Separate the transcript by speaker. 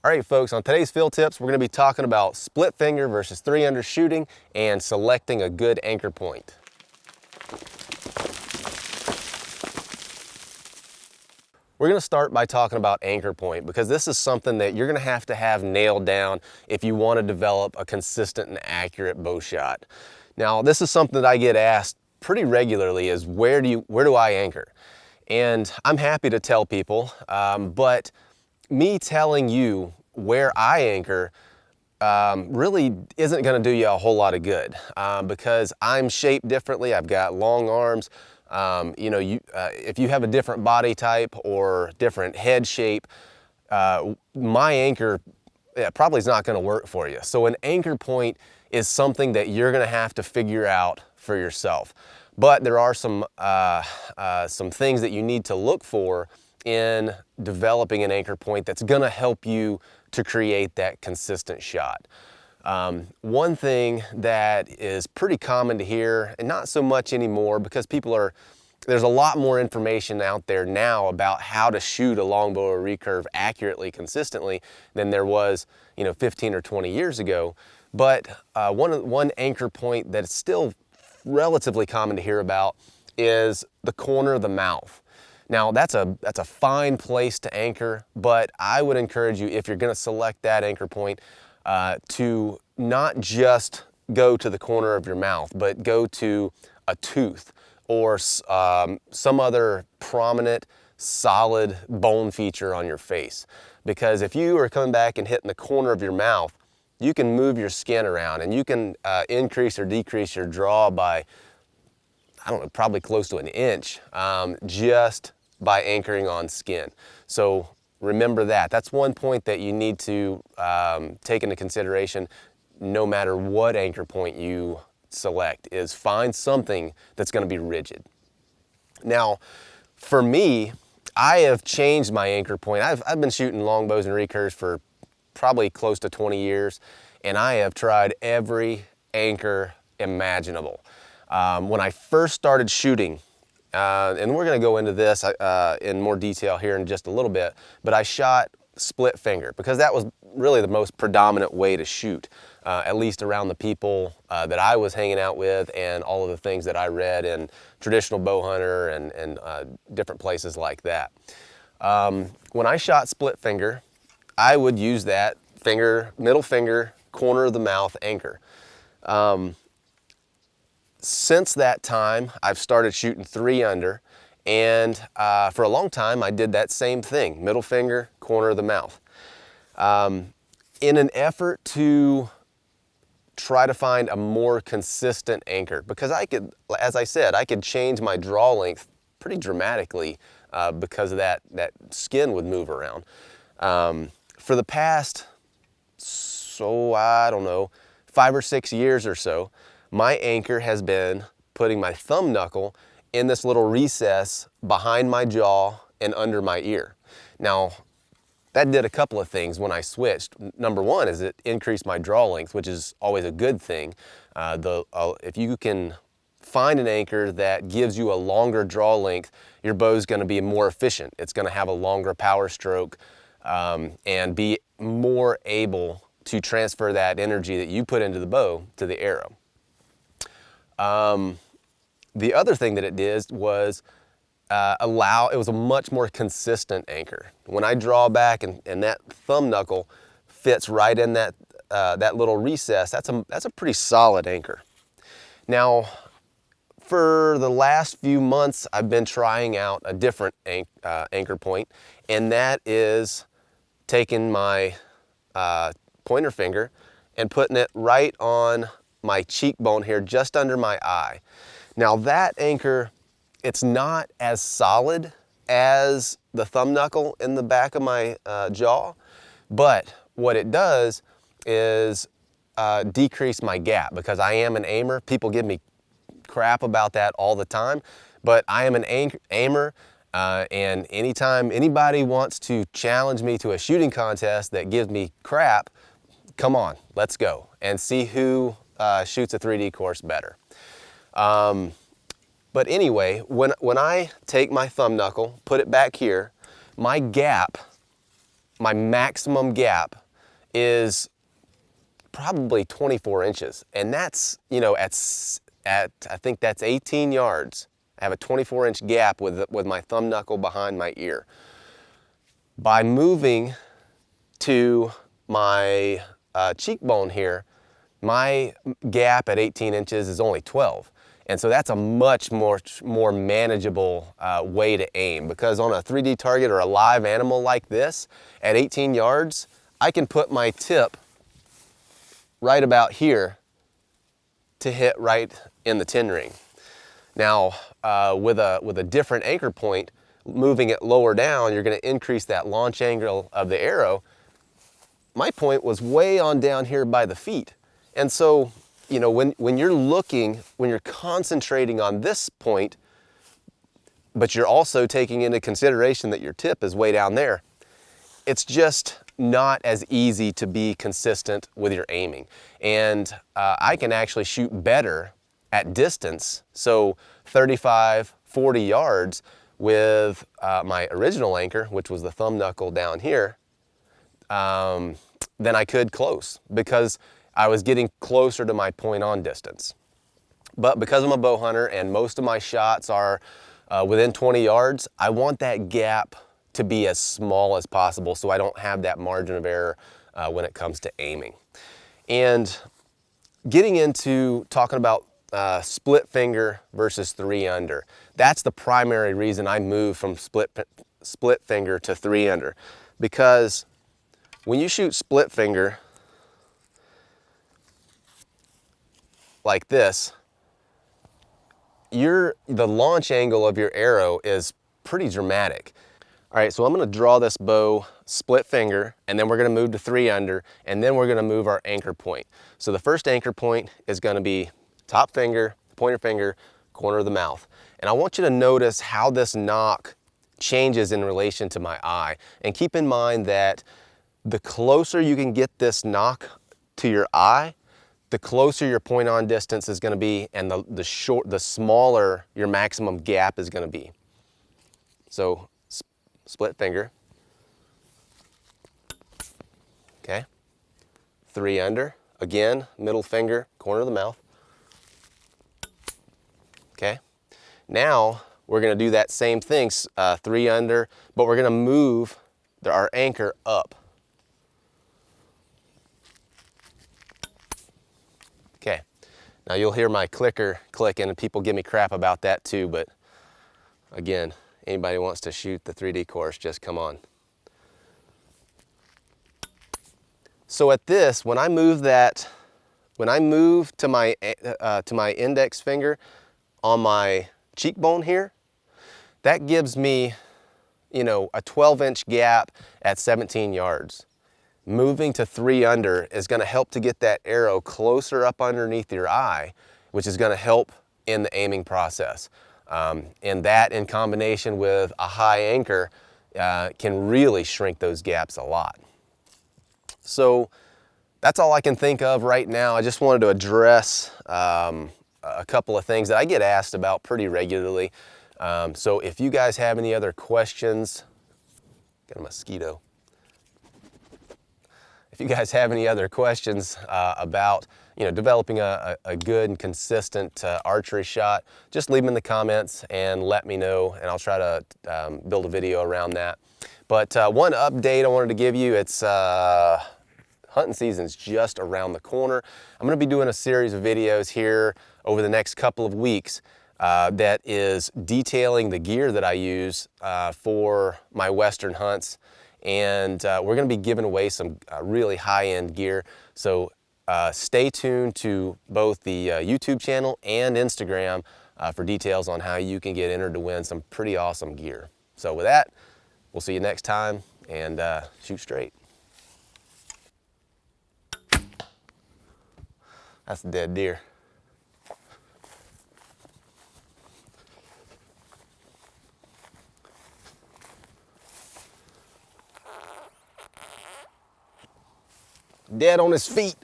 Speaker 1: All right, folks, on today's field tips, we're going to be talking about split finger versus 3-under shooting and selecting a good anchor point. We're going to start by talking about anchor point because this is something that you're going to have nailed down if you want to develop a consistent and accurate bow shot. Now, this is something that I get asked pretty regularly is where do I anchor? And I'm happy to tell people, but me telling you where I anchor really isn't going to do you a whole lot of good because I'm shaped differently. I've got long arms. If you have a different body type or different head shape, my anchor probably is not going to work for you. So an anchor point is something that you're going to have to figure out for yourself. But there are some things that you need to look for in developing an anchor point that's going to help you to create that consistent shot. One thing that is pretty common to hear, and not so much anymore because there's a lot more information out there now about how to shoot a longbow or recurve accurately, consistently than there was 15 or 20 years ago. But one anchor point that's still relatively common to hear about is the corner of the mouth. Now that's a fine place to anchor, but I would encourage you, if you're going to select that anchor point, to not just go to the corner of your mouth, but go to a tooth or some other prominent, solid bone feature on your face. Because if you are coming back and hitting the corner of your mouth, you can move your skin around and you can increase or decrease your draw by, I don't know, probably close to an inch, just by anchoring on skin. So remember that. That's one point that you need to take into consideration no matter what anchor point you select, is find something that's going to be rigid. Now, for me, I have changed my anchor point. I've been shooting longbows and recurves for probably close to 20 years, and I have tried every anchor imaginable. When I first started shooting, and we're going to go into this in more detail here in just a little bit, but I shot split finger because that was really the most predominant way to shoot, at least around the people that I was hanging out with and all of the things that I read in Traditional Bow Hunter and different places like that. When I shot split finger, I would use that middle finger, corner of the mouth anchor. Since that time, I've started shooting 3-under, and for a long time, I did that same thing, middle finger, corner of the mouth. In an effort to try to find a more consistent anchor, because as I said, I could change my draw length pretty dramatically because of that skin would move around. For the past, I don't know, 5 or 6 years or so, my anchor has been putting my thumb knuckle in this little recess behind my jaw and under my ear. Now, that did a couple of things when I switched. Number one is it increased my draw length, which is always a good thing. If you can find an anchor that gives you a longer draw length, your bow's going to be more efficient. It's going to have a longer power stroke and be more able to transfer that energy that you put into the bow to the arrow. The other thing that it did was it was a much more consistent anchor. When I draw back and that thumb knuckle fits right in that little recess, that's a pretty solid anchor. Now, for the last few months, I've been trying out a different anchor point, and that is taking my pointer finger and putting it right on my cheekbone here, just under my eye. Now that anchor, it's not as solid as the thumb knuckle in the back of my jaw, but what it does is decrease my gap because I am an aimer. People give me crap about that all the time, but I am an aimer, and anytime anybody wants to challenge me to a shooting contest that gives me crap, come on, let's go and see who shoots a 3D course better. But anyway, when I take my thumb knuckle, put it back here, my gap my maximum gap is probably 24 inches. And that's, you know, at I think that's 18 yards. I have a 24-inch gap with my thumb knuckle behind my ear. By moving to my cheekbone here, my gap at 18 inches is only 12. And so that's a much more manageable way to aim, because on a 3D target or a live animal like this, at 18 yards, I can put my tip right about here to hit right in the 10 ring. Now, with a different anchor point, moving it lower down, you're gonna increase that launch angle of the arrow. My point was way on down here by the feet. And so, you know, when you're concentrating on this point, but you're also taking into consideration that your tip is way down there, it's just not as easy to be consistent with your aiming. And I can actually shoot better at distance, so 35, 40 yards with my original anchor, which was the thumb knuckle down here, than I could close, because I was getting closer to my point on distance. But because I'm a bow hunter and most of my shots are within 20 yards, I want that gap to be as small as possible so I don't have that margin of error when it comes to aiming. And getting into talking about split finger versus 3-under, that's the primary reason I moved from split finger to 3-under, because when you shoot split finger like this, the launch angle of your arrow is pretty dramatic. All right, so I'm gonna draw this bow split finger, and then we're gonna move to 3-under, and then we're gonna move our anchor point. So the first anchor point is gonna be top finger, pointer finger, corner of the mouth. And I want you to notice how this nock changes in relation to my eye. And keep in mind that the closer you can get this nock to your eye, the closer your point on distance is gonna be, and the smaller your maximum gap is gonna be. So split finger, okay? 3-under, again, middle finger, corner of the mouth, okay? Now, we're gonna do that same thing, 3-under, but we're gonna move our anchor up. Okay, now you'll hear my clicker clicking, and people give me crap about that too, but again, anybody wants to shoot the 3D course, just come on. So at this, when I move to my index finger on my cheekbone here, that gives me, you know, a 12-inch gap at 17 yards. Moving to 3-under is gonna help to get that arrow closer up underneath your eye, which is gonna help in the aiming process. And that, in combination with a high anchor, can really shrink those gaps a lot. So that's all I can think of right now. I just wanted to address a couple of things that I get asked about pretty regularly. So if you guys have any other questions, got a mosquito. If you guys have any other questions about, you know, developing a good and consistent archery shot, just leave them in the comments and let me know, and I'll try to build a video around that. But one update I wanted to give you, it's hunting season's just around the corner. I'm gonna be doing a series of videos here over the next couple of weeks that is detailing the gear that I use for my Western hunts. And we're gonna be giving away some really high-end gear. So stay tuned to both the YouTube channel and Instagram for details on how you can get entered to win some pretty awesome gear. So with that, we'll see you next time, and shoot straight. That's a dead deer. Dead on his feet.